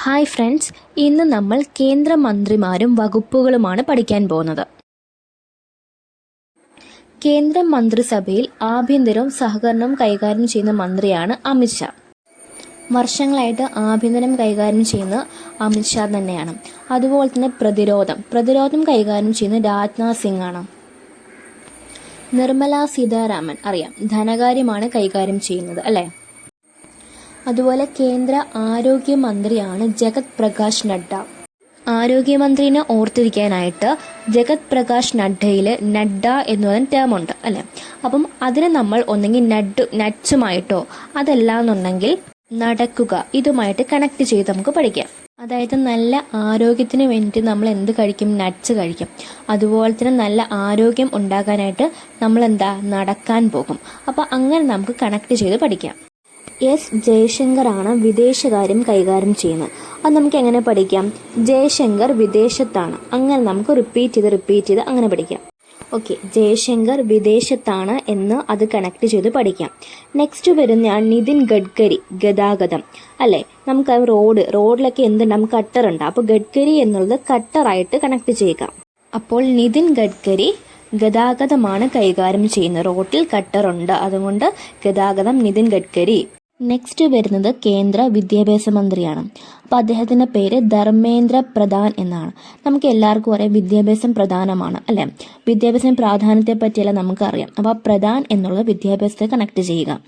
Hi friends, ഇന്ന് നമ്മൾ കേന്ദ്രമന്ത്രിമാരും വകുപ്പുകളുമാണ് പഠിക്കാൻ പോകുന്നത്. കേന്ദ്ര മന്ത്രിസഭയിൽ ആഭ്യന്തരവും സഹകരണവും കൈകാര്യം ചെയ്യുന്ന മന്ത്രിയാണ് അമിത്ഷാ. വർഷങ്ങളായിട്ട് ആഭ്യന്തരം കൈകാര്യം ചെയ്യുന്ന അമിത്ഷാ തന്നെയാണ്. അതുപോലെ തന്നെ പ്രതിരോധം കൈകാര്യം ചെയ്യുന്ന രാജ്നാഥ് സിംഗ് ആണ്. നിർമ്മല സീതാരാമൻ അറിയാം, ധനകാര്യമാണ് കൈകാര്യം ചെയ്യുന്നത് അല്ലേ. അതുപോലെ കേന്ദ്ര ആരോഗ്യമന്ത്രിയാണ് ജഗത് പ്രകാശ് നഡ്ഡ. ആരോഗ്യമന്ത്രിനെ ഓർത്തിരിക്കാനായിട്ട് ജഗത് പ്രകാശ് നഡ്ഡയിൽ നഡ്ഡ എന്ന് പറയുന്ന ടേം ഉണ്ട് അല്ലേ. അപ്പം അതിനെ നമ്മൾ ഒന്നെങ്കിൽ നട്സുമായിട്ടോ അതല്ലാന്നുണ്ടെങ്കിൽ നടക്കുക ഇതുമായിട്ട് കണക്ട് ചെയ്ത് നമുക്ക് പഠിക്കാം. അതായത് നല്ല ആരോഗ്യത്തിന് വേണ്ടി നമ്മൾ എന്ത് കഴിക്കും? നട്സ് കഴിക്കും. അതുപോലെ തന്നെ നല്ല ആരോഗ്യം ഉണ്ടാകാനായിട്ട് നമ്മൾ നടക്കാൻ പോകും. അപ്പം അങ്ങനെ നമുക്ക് കണക്ട് ചെയ്ത് പഠിക്കാം. എസ് ജയശങ്കർ ആണ് വിദേശകാര്യം കൈകാര്യം ചെയ്യുന്നത്. അത് നമുക്ക് എങ്ങനെ പഠിക്കാം? ജയശങ്കർ വിദേശത്താണ്, അങ്ങനെ നമുക്ക് റിപ്പീറ്റ് ചെയ്ത് അങ്ങനെ പഠിക്കാം. ഓക്കെ, ജയശങ്കർ വിദേശത്താണ് എന്ന് അത് കണക്ട് ചെയ്ത് പഠിക്കാം. നെക്സ്റ്റ് വരുന്നതാണ് നിതിൻ ഗഡ്കരി, ഗതാഗതം അല്ലേ. നമുക്ക് റോഡിലൊക്കെ എന്തുണ്ടാവും? കട്ടർ ഉണ്ട്. അപ്പോൾ ഗഡ്കരി എന്നുള്ളത് കട്ടറായിട്ട് കണക്ട് ചെയ്യുക. അപ്പോൾ നിതിൻ ഗഡ്കരി ഗതാഗതമാണ് കൈകാര്യം ചെയ്യുന്നത്. റോഡിൽ കട്ടറുണ്ട്, അതുകൊണ്ട് ഗതാഗതം നിതിൻ ഗഡ്കരി. നെക്സ്റ്റ് വരുന്നത് കേന്ദ്ര വിദ്യാഭ്യാസ മന്ത്രിയാണ്. അപ്പോൾ അദ്ദേഹത്തിന്റെ പേര് ധർമ്മേന്ദ്ര പ്രധാൻ എന്നാണ്. നമുക്ക് എല്ലാവർക്കും അറിയാം വിദ്യാഭ്യാസം പ്രധാനമാണ് അല്ലെ. വിദ്യാഭ്യാസ പ്രാധാന്യത്തെ പറ്റിയെല്ലാം നമുക്കറിയാം. അപ്പോൾ പ്രധാൻ എന്നുള്ളത് വിദ്യാഭ്യാസത്തെ കണക്ട് ചെയ്യുക.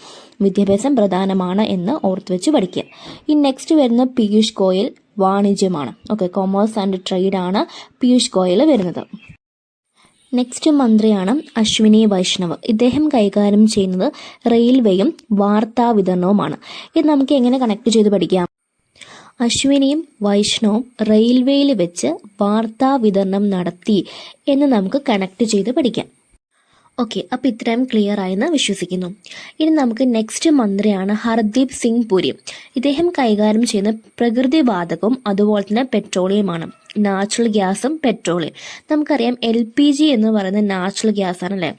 വിദ്യാഭ്യാസം പ്രധാനമാണ് എന്ന് ഓർത്ത് വെച്ച് പഠിക്കുക. ഈ നെക്സ്റ്റ് വരുന്ന പീയൂഷ് ഗോയൽ, വാണിജ്യമാണ്. ഓക്കെ, കൊമേഴ്സ് ആൻഡ് ട്രേഡ് ആണ് പീയൂഷ് ഗോയൽ വരുന്നത്. നെക്സ്റ്റ് മന്ത്രിയാണ് അശ്വിനി വൈഷ്ണവ്. ഇദ്ദേഹം കൈകാര്യം ചെയ്യുന്നത് റെയിൽവേയും വാർത്താ വിതരണവുമാണ്. ഇത് നമുക്ക് എങ്ങനെ കണക്ട് ചെയ്ത് പഠിക്കാം? അശ്വിനിയും വൈഷ്ണവും റെയിൽവേയിൽ വെച്ച് വാർത്താ വിതരണം നടത്തി എന്ന് നമുക്ക് കണക്ട് ചെയ്ത് പഠിക്കാം. ഓക്കെ, അപ്പോൾ ഇത്രയും ക്ലിയർ ആയെന്ന് വിശ്വസിക്കുന്നു. ഇനി നമുക്ക് നെക്സ്റ്റ് മന്ത്രിയാണ് ഹർദീപ് സിംഗ് പുരി. ഇദ്ദേഹം കൈകാര്യം ചെയ്യുന്ന പ്രകൃതിവാതകവും അതുപോലെ തന്നെ പെട്രോളിയമാണ്. നാച്ചുറൽ ഗ്യാസും പെട്രോളിയം. നമുക്കറിയാം LPG എന്ന് പറയുന്നത് നാച്ചുറൽ ഗ്യാസ് ആണല്ലേ.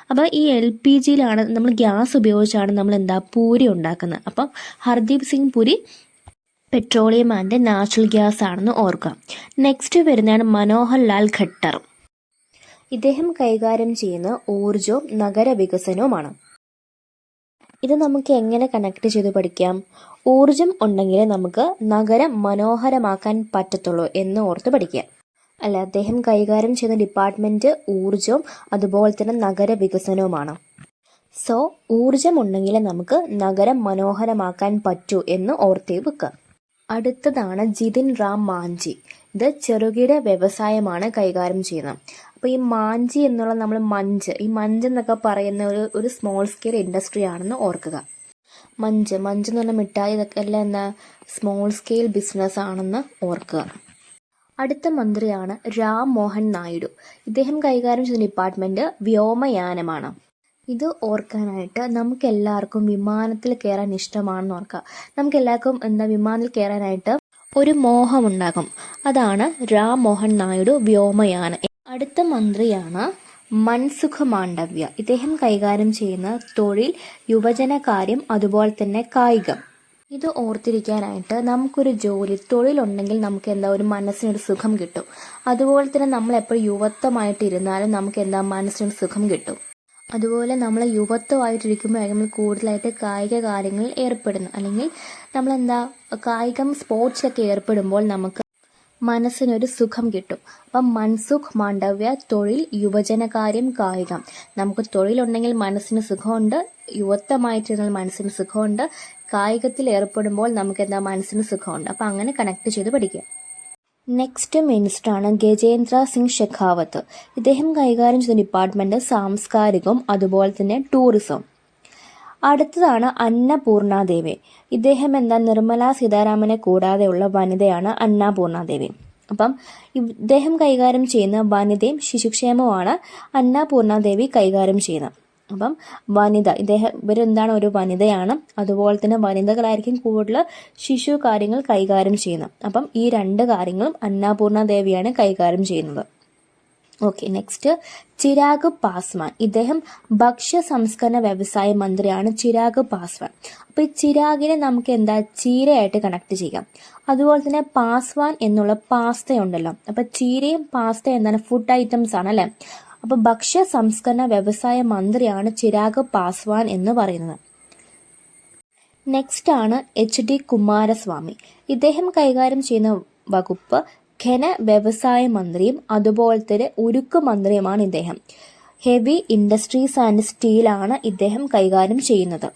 അപ്പോൾ ഈ LPGയിലാണ് നമ്മൾ ഗ്യാസ് ഉപയോഗിച്ചാണ് നമ്മൾ പൂരി ഉണ്ടാക്കുന്നത്. അപ്പം Hardeep Singh Puri petroleum and natural gas ആണെന്ന് ഓർക്കുക. നെക്സ്റ്റ് വരുന്നതാണ് മനോഹർ ലാൽ ഖട്ടർ. ഇദ്ദേഹം കൈകാര്യം ചെയ്യുന്ന ഊർജവും നഗരവികസനവുമാണ്. ഇത് നമുക്ക് എങ്ങനെ കണക്ട് ചെയ്ത് പഠിക്കാം? ഊർജം ഉണ്ടെങ്കിൽ നമുക്ക് നഗരം മനോഹരമാക്കാൻ പറ്റത്തുള്ളൂ എന്ന് ഓർത്ത് പഠിക്കുക അല്ല. അദ്ദേഹം കൈകാര്യം ചെയ്യുന്ന ഡിപ്പാർട്ട്മെന്റ് ഊർജവും അതുപോലെ തന്നെ നഗരവികസനവുമാണ്. സോ ഊർജം ഉണ്ടെങ്കിൽ നമുക്ക് നഗരം മനോഹരമാക്കാൻ പറ്റൂ എന്ന് ഓർത്ത് വെക്കുക. അടുത്തതാണ് ജിതിൻ റാം മാഞ്ചി. ഇത് ചെറുകിട വ്യവസായമാണ് കൈകാര്യം ചെയ്യുന്നത്. അപ്പോൾ ഈ മാഞ്ചി എന്നുള്ള നമ്മൾ ഈ മഞ്ച് എന്നൊക്കെ പറയുന്ന ഒരു സ്മോൾ സ്കെയിൽ ഇൻഡസ്ട്രി ആണെന്ന് ഓർക്കുക. മഞ്ച് എന്ന് പറഞ്ഞ മിഠായി ഇതൊക്കെ എല്ലാം സ്മോൾ സ്കെയിൽ ബിസിനസ് ആണെന്ന് ഓർക്കുക. അടുത്ത മന്ത്രിയാണ് രാം മോഹൻ നായിഡു. ഇദ്ദേഹം കൈകാര്യം ചെയ്യുന്ന ഡിപ്പാർട്ട്മെന്റ് വ്യോമയാനമാണ്. ഇത് ഓർക്കാനായിട്ട് നമുക്ക് എല്ലാവർക്കും വിമാനത്തിൽ കയറാൻ ഇഷ്ടമാണെന്ന് ഓർക്കുക. നമുക്ക് എല്ലാവർക്കും വിമാനത്തിൽ കയറാനായിട്ട് ഒരു മോഹമുണ്ടാകും. അതാണ് രാം മോഹൻ നായിഡു വ്യോമയാനം. അടുത്ത മന്ത്രിയാണ് മൻസുഖ് മാണ്ഡവ്യ. ഇദ്ദേഹം കൈകാര്യം ചെയ്യുന്ന തൊഴിൽ, യുവജനകാര്യം അതുപോലെ തന്നെ കായികം. ഇത് ഓർത്തിരിക്കാനായിട്ട് നമുക്കൊരു തൊഴിലുണ്ടെങ്കിൽ നമുക്ക് ഒരു മനസ്സിനൊരു സുഖം കിട്ടും. അതുപോലെ തന്നെ നമ്മൾ എപ്പോഴും യുവത്വമായിട്ടിരുന്നാലും നമുക്ക് മനസ്സിനൊരു സുഖം കിട്ടും. അതുപോലെ നമ്മൾ യുവത്വമായിട്ടിരിക്കുമ്പോൾ നമ്മൾ കൂടുതലായിട്ട് കായിക കാര്യങ്ങളിൽ ഏർപ്പെടുന്നു, അല്ലെങ്കിൽ നമ്മൾ കായികം സ്പോർട്സിലൊക്കെ ഏർപ്പെടുമ്പോൾ നമുക്ക് മനസ്സിനൊരു സുഖം കിട്ടും. അപ്പം മൻസുഖ് മാണ്ഡവ്യ തൊഴിൽ, യുവജനകാര്യം, കായികം. നമുക്ക് തൊഴിലുണ്ടെങ്കിൽ മനസ്സിന് സുഖമുണ്ട്, യുവത്വമായിട്ടിരുന്നാൽ മനസ്സിന് സുഖമുണ്ട്, കായികത്തിൽ ഏർപ്പെടുമ്പോൾ നമുക്ക് മനസ്സിന് സുഖമുണ്ട്. അപ്പം അങ്ങനെ കണക്ട് ചെയ്ത് പഠിക്കുക. നെക്സ്റ്റ് മിനിസ്റ്ററാണ് ഗജേന്ദ്ര സിംഗ് ഷെഖാവത്ത്. ഇദ്ദേഹം കൈകാര്യം ചെയ്യുന്ന ഡിപ്പാർട്ട്മെന്റ് സാംസ്കാരികവും അതുപോലെ തന്നെ ടൂറിസവും. അടുത്തതാണ് അന്നപൂർണാദേവി. ഇദ്ദേഹം നിർമ്മല സീതാരാമനെ കൂടാതെയുള്ള വനിതയാണ് അന്നപൂർണാദേവി. അപ്പം ഇദ്ദേഹം കൈകാര്യം ചെയ്യുന്ന വനിതയും ശിശുക്ഷേമവുമാണ് അന്നപൂർണാദേവി കൈകാര്യം ചെയ്യുന്നത്. അപ്പം വനിത, ഇവരെന്താണ് ഒരു വനിതയാണ്. അതുപോലെ തന്നെ വനിതകളായിരിക്കും കൂടുതൽ ശിശു കാര്യങ്ങൾ കൈകാര്യം ചെയ്യുന്നത്. അപ്പം ഈ രണ്ട് കാര്യങ്ങളും അന്നപൂർണ ദേവിയാണ് കൈകാര്യം ചെയ്യുന്നത്. Okay, next Chirag Paswan. ഇദ്ദേഹം ഭക്ഷ്യ സംസ്കരണ വ്യവസായ മന്ത്രിയാണ് ചിരാഗ് പാസ്വാൻ. അപ്പോൾ ഈ ചിരാഗിനെ നമുക്ക് എന്താ ചീരയായിട്ട് കണക്ട് ചെയ്യാം. അതുപോലെ തന്നെ പാസ്വാൻ എന്നുള്ള പാസ്ത ഉണ്ടല്ലോ. അപ്പോൾ ചീരയും പാസ്ത എന്താണ് ഫുഡ് ഐറ്റംസ് ആണ് അല്ലേ. അപ്പോൾ ഭക്ഷ്യ സംസ്കരണ വ്യവസായ മന്ത്രിയാണ് ചിരാഗ് പാസ്വാൻ എന്ന് പറയുന്നത്. നെക്സ്റ്റ് ആണ് HD കുമാരസ്വാമി. ഇദ്ദേഹം കൈകാര്യം ചെയ്യുന്ന വകുപ്പ് ഖന വ്യവസായ മന്ത്രിയും അതുപോലെ തന്നെ ഉരുക്ക് മന്ത്രിയുമാണ് ഇദ്ദേഹം. ഹെവി ഇൻഡസ്ട്രീസ് ആൻഡ് സ്റ്റീൽ ആണ് ഇദ്ദേഹം കൈകാര്യം ചെയ്യുന്നത്.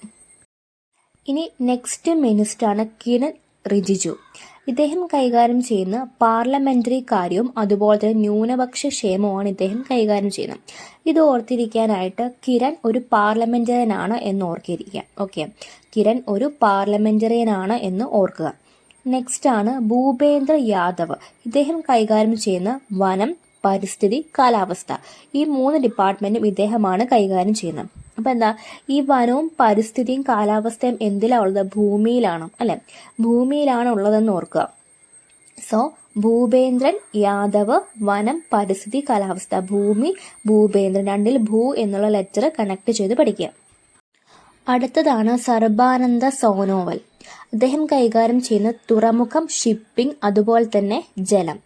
ഇനി നെക്സ്റ്റ് മിനിസ്റ്റർ ആണ് കിരൺ റിജിജു. ഇദ്ദേഹം കൈകാര്യം ചെയ്യുന്ന പാർലമെന്ററി കാര്യവും അതുപോലെ തന്നെ ന്യൂനപക്ഷ ക്ഷേമവുമാണ് ഇദ്ദേഹം കൈകാര്യം ചെയ്യുന്നത്. ഇത് ഓർത്തിരിക്കാനായിട്ട് കിരൺ ഒരു പാർലമെന്ററിയനാണ് എന്ന് ഓർത്തിരിക്കുക. ഓക്കെ, കിരൺ ഒരു പാർലമെന്ററിയനാണ് എന്ന് ഓർക്കുക. നെക്സ്റ്റ് ആണ് ഭൂപേന്ദ്ര യാദവ്. ഇദ്ദേഹം കൈകാര്യം ചെയ്യുന്ന വനം, പരിസ്ഥിതി, കാലാവസ്ഥ, ഈ 3 ഡിപ്പാർട്ട്മെന്റും ഇദ്ദേഹമാണ് കൈകാര്യം ചെയ്യുന്നത്. അപ്പൊ എന്താ, ഈ വനവും പരിസ്ഥിതിയും കാലാവസ്ഥയും എന്തിലാണ് ഉള്ളത്? ഭൂമിയിലാണ് അല്ലെ, ഭൂമിയിലാണ് ഉള്ളതെന്ന് ഓർക്കുക. സോ ഭൂപേന്ദ്രൻ യാദവ്, വനം, പരിസ്ഥിതി, കാലാവസ്ഥ, ഭൂമി, ഭൂപേന്ദ്രൻ, രണ്ടിൽ ഭൂ എന്നുള്ള ലെറ്റർ കണക്ട് ചെയ്ത് പഠിക്കുക. അടുത്തതാണ് സർബാനന്ദ സോനോവാൾ. അദ്ദേഹം കൈകാര്യം ചെയ്യുന്ന തുറമുഖം, ഷിപ്പിംഗ്, അതുപോലെ തന്നെ ജലം.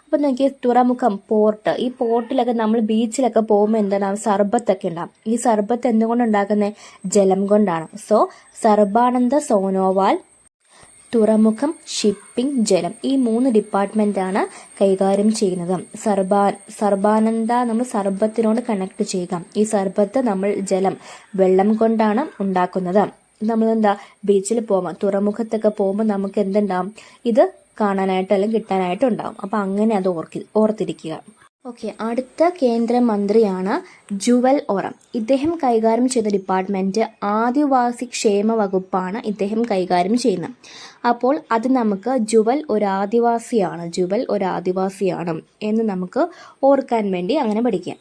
അപ്പൊ നോക്കിയ തുറമുഖം, പോർട്ട്. ഈ പോർട്ടിലൊക്കെ നമ്മൾ ബീച്ചിലൊക്കെ പോകുമ്പോൾ എന്താണ് സർബത്തൊക്കെ ഉണ്ടാകും. ഈ സർബത്ത് എന്തുകൊണ്ട് ഉണ്ടാക്കുന്നത്? ജലം കൊണ്ടാണ്. സോ സർബാനന്ദ സോനോവാൾ തുറമുഖം, ഷിപ്പിംഗ്, ജലം, ഈ 3 ഡിപ്പാർട്ട്മെന്റാണ് കൈകാര്യം ചെയ്യുന്നത്. സർബാനന്ദ നമ്മൾ സർബത്തിനോട് കണക്ട് ചെയ്യുക. ഈ സർബത്ത് നമ്മൾ ജലം, വെള്ളം കൊണ്ടാണ് ഉണ്ടാക്കുന്നത്. നമ്മളെന്താ ബീച്ചിൽ പോകുമ്പോൾ, തുറമുഖത്തൊക്കെ പോകുമ്പോൾ നമുക്ക് എന്തുണ്ടാവും? ഇത് കാണാനായിട്ട് അല്ലെങ്കിൽ കിട്ടാനായിട്ട് ഉണ്ടാവും. അപ്പൊ അങ്ങനെ അത് ഓർത്തിരിക്കുക. ഓക്കെ, അടുത്ത കേന്ദ്രമന്ത്രിയാണ് ജുവൽ ഒറം. ഇദ്ദേഹം കൈകാര്യം ചെയ്ത ഡിപ്പാർട്ട്മെന്റ് ആദിവാസി ക്ഷേമ വകുപ്പാണ് ഇദ്ദേഹം കൈകാര്യം ചെയ്യുന്നത്. അപ്പോൾ അത് നമുക്ക് ജുവൽ ഒരു ആദിവാസിയാണ് എന്ന് നമുക്ക് ഓർക്കാൻ വേണ്ടി അങ്ങനെ പഠിക്കാം.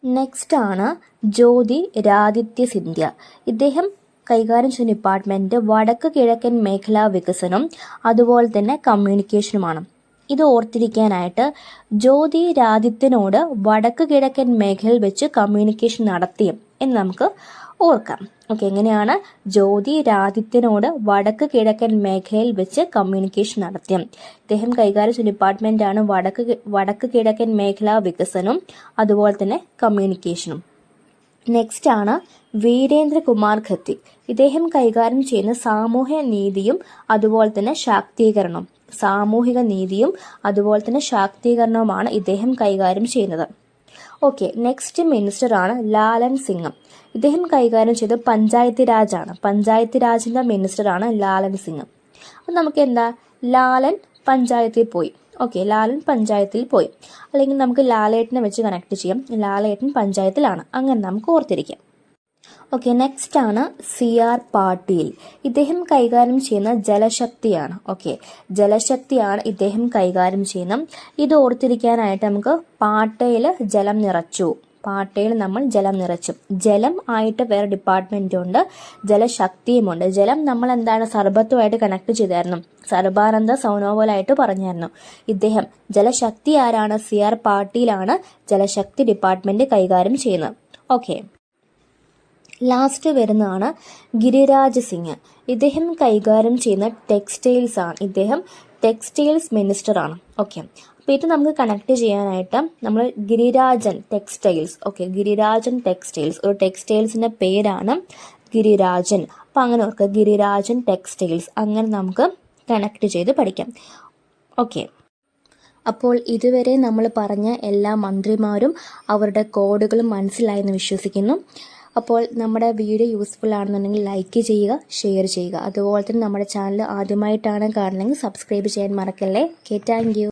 നെക്സ്റ്റ് ആണ് ജ്യോതിരാദിത്യ സിന്ധ്യ. ഇദ്ദേഹം കൈകാര്യം ചെയ്യുന്ന ഡിപ്പാർട്ട്മെന്റ് വടക്ക് കിഴക്കൻ മേഖലാ വികസനം അതുപോലെ തന്നെ കമ്മ്യൂണിക്കേഷനുമാണ്. ഇത് ഓർത്തിരിക്കാനായിട്ട് ജ്യോതിരാദിത്യനോട് വടക്ക് കിഴക്കൻ മേഖലയിൽ വെച്ച് കമ്മ്യൂണിക്കേഷൻ നടത്തിയും എന്ന് നമുക്ക് ഓർക്കാം. ഓക്കെ, എങ്ങനെയാണ്? ജ്യോതിരാദിത്യനോട് വടക്ക് കിഴക്കൻ മേഖലയിൽ വെച്ച് കമ്മ്യൂണിക്കേഷൻ നടത്തിയും. ഇദ്ദേഹം കൈകാര്യം ചെയ്യുന്ന ഡിപ്പാർട്ട്മെന്റ് ആണ് വടക്ക് കിഴക്കൻ മേഖലാ വികസനവും അതുപോലെ തന്നെ കമ്മ്യൂണിക്കേഷനും. നെക്സ്റ്റ് ആണ് വീരേന്ദ്രകുമാർ ഖത്തി. ഇദ്ദേഹം കൈകാര്യം ചെയ്യുന്ന സാമൂഹ്യ നീതിയും അതുപോലെ തന്നെ ശാക്തീകരണവും. സാമൂഹിക നീതിയും അതുപോലെ തന്നെ ശാക്തീകരണവുമാണ് ഇദ്ദേഹം കൈകാര്യം ചെയ്യുന്നത്. ഓക്കെ, നെക്സ്റ്റ് മിനിസ്റ്റർ ആണ് ലാലൻ സിംഗ്. ഇദ്ദേഹം കൈകാര്യം ചെയ്ത് പഞ്ചായത്ത് രാജാണ്. പഞ്ചായത്ത് രാജിന്റെ മിനിസ്റ്റർ ആണ് ലാലൻ സിംഗ്. അപ്പം നമുക്ക് എന്താ, ലാലൻ പഞ്ചായത്തിൽ പോയി. ഓക്കെ, ലാലൻ പഞ്ചായത്തിൽ പോയി, അല്ലെങ്കിൽ നമുക്ക് ലാലേട്ടനെ വെച്ച് കണക്ട് ചെയ്യാം. ലാലേട്ടൻ പഞ്ചായത്തിലാണ്, അങ്ങനെ നമുക്ക് ഓർത്തിരിക്കാം. ഓക്കെ, നെക്സ്റ്റ് ആണ് CR പാട്ടീൽ. ഇദ്ദേഹം കൈകാര്യം ചെയ്യുന്ന ജലശക്തിയാണ്. ഓക്കെ, ജലശക്തിയാണ് ഇദ്ദേഹം കൈകാര്യം ചെയ്യുന്നത്. ഇത് ഓർത്തിരിക്കാനായിട്ട് നമുക്ക് പാട്ടയിൽ ജലം നിറച്ചു. പാട്ടയിൽ നമ്മൾ ജലം നിറച്ചു. ജലം ആയിട്ട് വേറെ ഡിപ്പാർട്ട്മെന്റ് ഉണ്ട്, ജലശക്തിയുമുണ്ട്. ജലം നമ്മൾ എന്താണ് സർബത്തുമായിട്ട് കണക്ട് ചെയ്തായിരുന്നു, സർബാനന്ദ സോനോവാളായിട്ട് പറഞ്ഞായിരുന്നു. ഇദ്ദേഹം ജലശക്തി ആരാണ്? CR പാട്ടീലാണ് ജലശക്തി ഡിപ്പാർട്ട്മെന്റ് കൈകാര്യം ചെയ്യുന്നത്. ഓക്കെ, ലാസ്റ്റ് വരുന്നതാണ് ഗിരിരാജ് സിംഗ്. ഇദ്ദേഹം കൈകാര്യം ചെയ്യുന്ന ടെക്സ്റ്റൈൽസ് ആണ്. ഇദ്ദേഹം ടെക്സ്റ്റൈൽസ് മിനിസ്റ്റർ ആണ്. ഓക്കെ, അപ്പോൾ ഇത് നമുക്ക് കണക്ട് ചെയ്യാനായിട്ട് നമ്മൾ Girirajan textiles. Okay, Girirajan textiles ഒരു ടെക്സ്റ്റൈൽസിന്റെ പേരാണ് ഗിരിരാജൻ. അപ്പം അങ്ങനെ ഓർക്കുക, ഗിരിരാജൻ ടെക്സ്റ്റൈൽസ്. അങ്ങനെ നമുക്ക് കണക്ട് ചെയ്ത് പഠിക്കാം. ഓക്കെ, അപ്പോൾ ഇതുവരെ നമ്മൾ പറഞ്ഞ എല്ലാ മന്ത്രിമാരും അവരുടെ കോഡുകളും മനസ്സിലായെന്ന് വിശ്വസിക്കുന്നു. അപ്പോൾ നമ്മുടെ വീഡിയോ യൂസ്ഫുൾ ആണെന്നുണ്ടെങ്കിൽ ലൈക്ക് ചെയ്യുക, ഷെയർ ചെയ്യുക. അതുപോലെ തന്നെ നമ്മുടെ ചാനൽ ആദ്യമായിട്ടാണ് കാണണമെങ്കിൽ സബ്സ്ക്രൈബ് ചെയ്യാൻ മറക്കല്ലേ. Okay, thank you.